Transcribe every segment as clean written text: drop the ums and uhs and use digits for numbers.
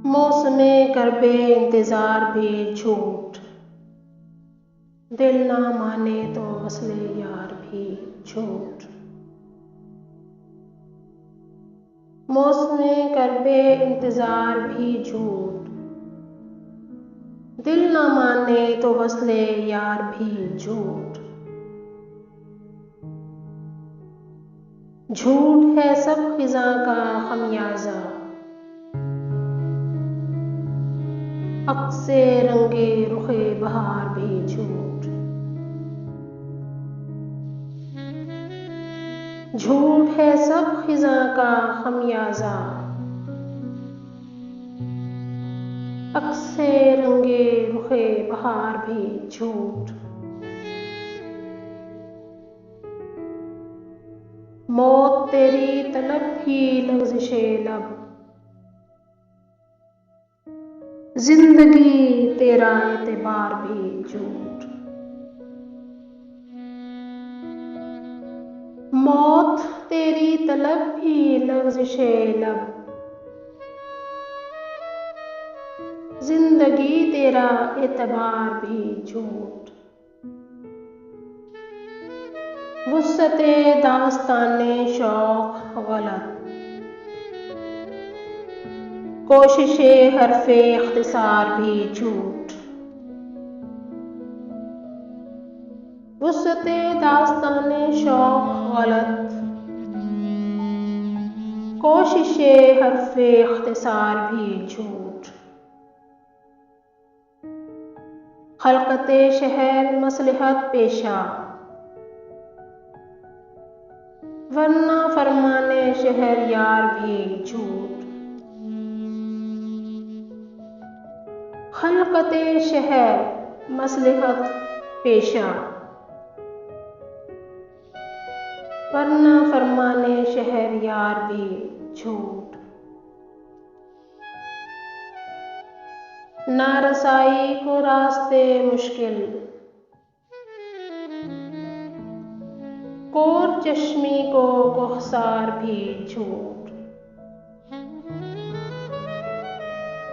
मौसमे करबे इंतजार भी झूठ, दिल ना माने तो वस्ले यार भी झूठ। मौसमे करबे इंतजार भी झूठ, दिल ना माने तो वस्ले यार भी झूठ। झूठ है सब खिज़ा का खमियाजा, अक्से रंगे रुखे बहार भी झूठ। झूठ है सब खिज़ा का खमियाजा, अक्से रंगे रुखे बहार भी झूठ। मौत तेरी तलब भी लग़ज़िशे लब, जिंदगी तेरा एतबार भी झूठ। मौत तेरी तलब भी लग़ज़िशे लब, जिंदगी तेरा एतबार भी झूठ। वुस्अते दास्ताने शौक़ गलत, कोशिशे हरफ़े इख्तिसार भी झूठ। वुस्अते दास्ताने शौक़ गलत, कोशिशे हरफ़े इख्तिसार भी झूठ। खलक़ते शहर मसलहत पेशा, वरना फरमाने शहर यार भी झूठ। खलक़ते शहर मसलहत पेशा, वरना फरमाने शहर यार भी झूठ। नारसाई को रास्ते मुश्किल, कोर चश्मी को कोहसार भी झूठ।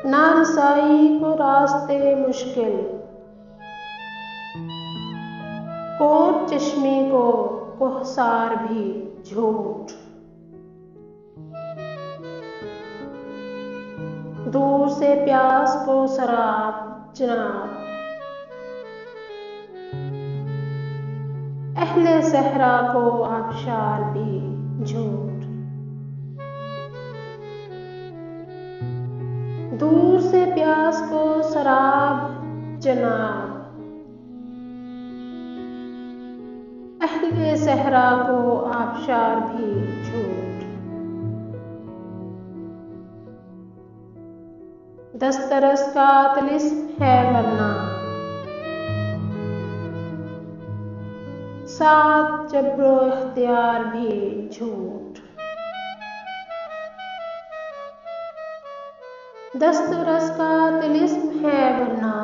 नारसाई को रास्ते मुश्किल, कोर चश्मी को कोहसार भी झूठ। दूर से प्यास को शराब जनाब, अहले सहरा को आबशार भी झूठ। दूर से प्यास को शराब जनाब, अहले सहरा को आबशार भी झूठ। दस्तरस का तिलिस्म है वरना, साथ जब्रो इख्तियार भी झूठ। दस्तरस का तिलिस्म है वरना,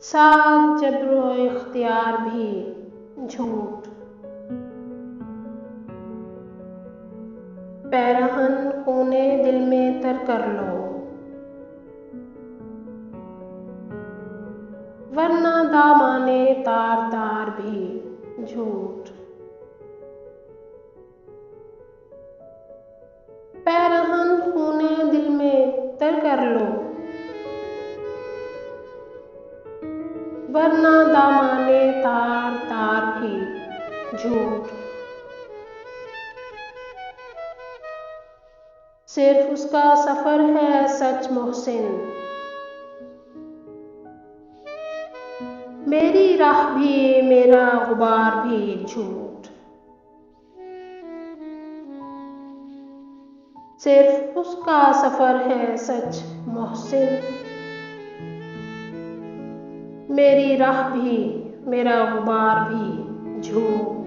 साथ जब्रो इख्तियार भी झूठ। पैरहन खूने दिल में तर कर लो, वरना दामाने तार तार भी झूठ। पैरहन खूने दिल में तर कर लो, वरना दामाने तार तार भी झूठ। सिर्फ उसका सफर है सच मोहसिन, मेरी राह भी मेरा गुबार भी झूठ। सिर्फ उसका सफर है सच मोहसिन, मेरी राह भी मेरा गुबार भी झूठ।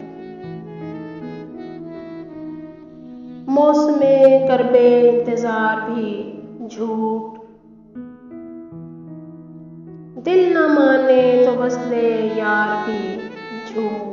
मौसमे करबे इंतजार भी झूठ, दिल न माने तो वस्ले यार भी झूठ।